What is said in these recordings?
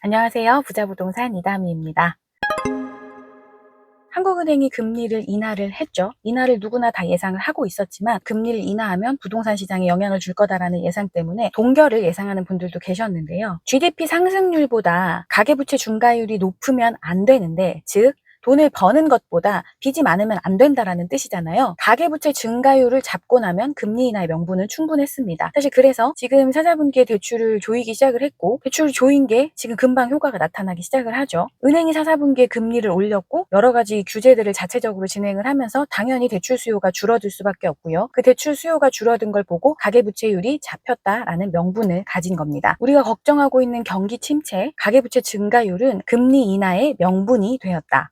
안녕하세요. 부자부동산 이다미입니다. 한국은행이 금리를 인하를 했죠. 인하를 누구나 다 예상을 하고 있었지만 금리를 인하하면 부동산 시장에 영향을 줄 거다라는 예상 때문에 동결을 예상하는 분들도 계셨는데요. GDP 상승률보다 가계부채 중과율이 높으면 안 되는데, 즉 돈을 버는 것보다 빚이 많으면 안 된다라는 뜻이잖아요. 가계부채 증가율을 잡고 나면 금리 인하의 명분은 충분했습니다. 사실 그래서 지금 사자분기에 대출을 조이기 시작을 했고, 대출을 조인 게 지금 금방 효과가 나타나기 시작을 하죠. 은행이 사사분기에 금리를 올렸고 여러 가지 규제들을 자체적으로 진행을 하면서 당연히 대출 수요가 줄어들 수밖에 없고요. 그 대출 수요가 줄어든 걸 보고 가계부채율이 잡혔다라는 명분을 가진 겁니다. 우리가 걱정하고 있는 경기 침체, 가계부채 증가율은 금리 인하의 명분이 되었다.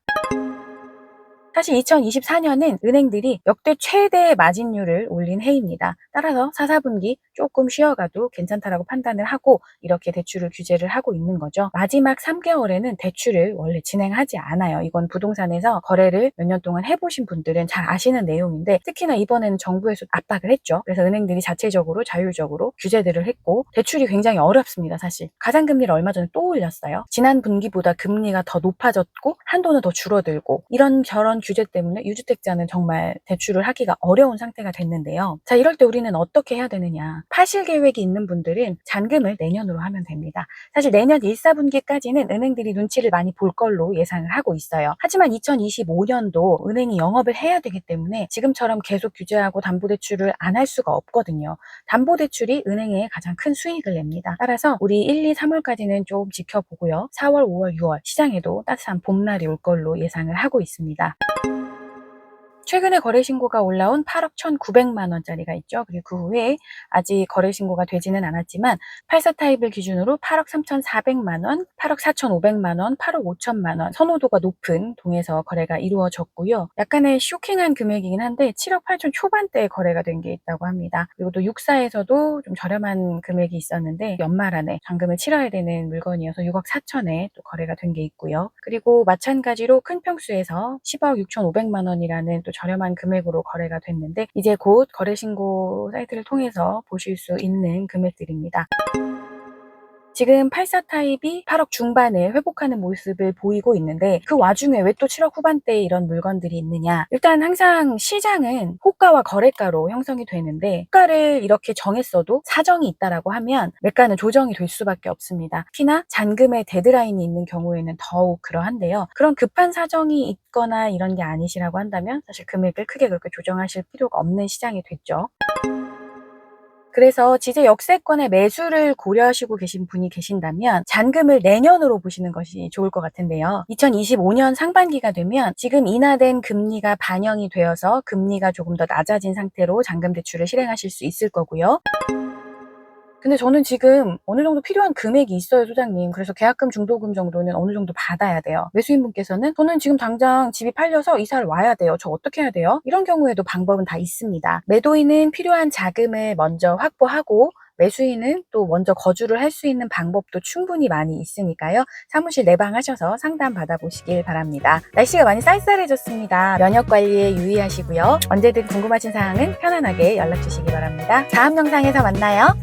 사실 2024년은 은행들이 역대 최대의 마진율을 올린 해입니다. 따라서 4, 4분기 조금 쉬어가도 괜찮다라고 판단을 하고 이렇게 대출을 규제를 하고 있는 거죠. 마지막 3개월에는 대출을 원래 진행하지 않아요. 이건 부동산에서 거래를 몇 년 동안 해보신 분들은 잘 아시는 내용인데, 특히나 이번에는 정부에서 압박을 했죠. 그래서 은행들이 자체적으로 자율적으로 규제들을 했고 대출이 굉장히 어렵습니다. 사실 가산금리를 얼마 전에 또 올렸어요. 지난 분기보다 금리가 더 높아졌고 한도는 더 줄어들고, 이런 저런 규제 때문에 유주택자는 정말 대출을 하기가 어려운 상태가 됐는데요. 자, 이럴 때 우리는 어떻게 해야 되느냐. 파실 계획이 있는 분들은 잔금을 내년으로 하면 됩니다. 사실 내년 1, 4분기까지는 은행들이 눈치를 많이 볼 걸로 예상을 하고 있어요. 하지만 2025년도 은행이 영업을 해야 되기 때문에 지금처럼 계속 규제하고 담보대출을 안 할 수가 없거든요. 담보대출이 은행에 가장 큰 수익을 냅니다. 따라서 우리 1, 2, 3월까지는 좀 지켜보고요. 4월, 5월, 6월 시장에도 따뜻한 봄날이 올 걸로 예상을 하고 있습니다. 최근에 거래신고가 올라온 8억 1,900만 원짜리가 있죠. 그리고 그 후에 아직 거래신고가 되지는 않았지만 84 타입을 기준으로 8억 3,400만 원, 8억 4,500만 원, 8억 5천만 원 선호도가 높은 동에서 거래가 이루어졌고요. 약간의 쇼킹한 금액이긴 한데 7억 8천 초반대에 거래가 된 게 있다고 합니다. 그리고 또 64에서도 좀 저렴한 금액이 있었는데 연말 안에 잔금을 치러야 되는 물건이어서 6억 4천에 또 거래가 된 게 있고요. 그리고 마찬가지로 큰 평수에서 10억 6,500만 원이라는 또 저렴한 금액으로 거래가 됐는데 이제 곧 거래신고 사이트를 통해서 보실 수 있는 금액들입니다. 지금 84 타입이 8억 중반에 회복하는 모습을 보이고 있는데 그 와중에 왜 또 7억 후반대에 이런 물건들이 있느냐. 일단 항상 시장은 호가와 거래가로 형성이 되는데 호가를 이렇게 정했어도 사정이 있다라고 하면 매가는 조정이 될 수밖에 없습니다. 특히나 잔금의 데드라인이 있는 경우에는 더욱 그러한데요. 그런 급한 사정이 있거나 이런 게 아니시라고 한다면 사실 금액을 크게 그렇게 조정하실 필요가 없는 시장이 됐죠. 그래서 지제 역세권의 매수를 고려하시고 계신 분이 계신다면 잔금을 내년으로 보시는 것이 좋을 것 같은데요. 2025년 상반기가 되면 지금 인하된 금리가 반영이 되어서 금리가 조금 더 낮아진 상태로 잔금 대출을 실행하실 수 있을 거고요. 근데 저는 지금 어느 정도 필요한 금액이 있어요, 소장님. 그래서 계약금, 중도금 정도는 어느 정도 받아야 돼요. 매수인분께서는 저는 지금 당장 집이 팔려서 이사를 와야 돼요. 저 어떻게 해야 돼요? 이런 경우에도 방법은 다 있습니다. 매도인은 필요한 자금을 먼저 확보하고 매수인은 또 먼저 거주를 할 수 있는 방법도 충분히 많이 있으니까요. 사무실 내방하셔서 상담 받아보시길 바랍니다. 날씨가 많이 쌀쌀해졌습니다. 면역 관리에 유의하시고요. 언제든 궁금하신 사항은 편안하게 연락 주시기 바랍니다. 다음 영상에서 만나요.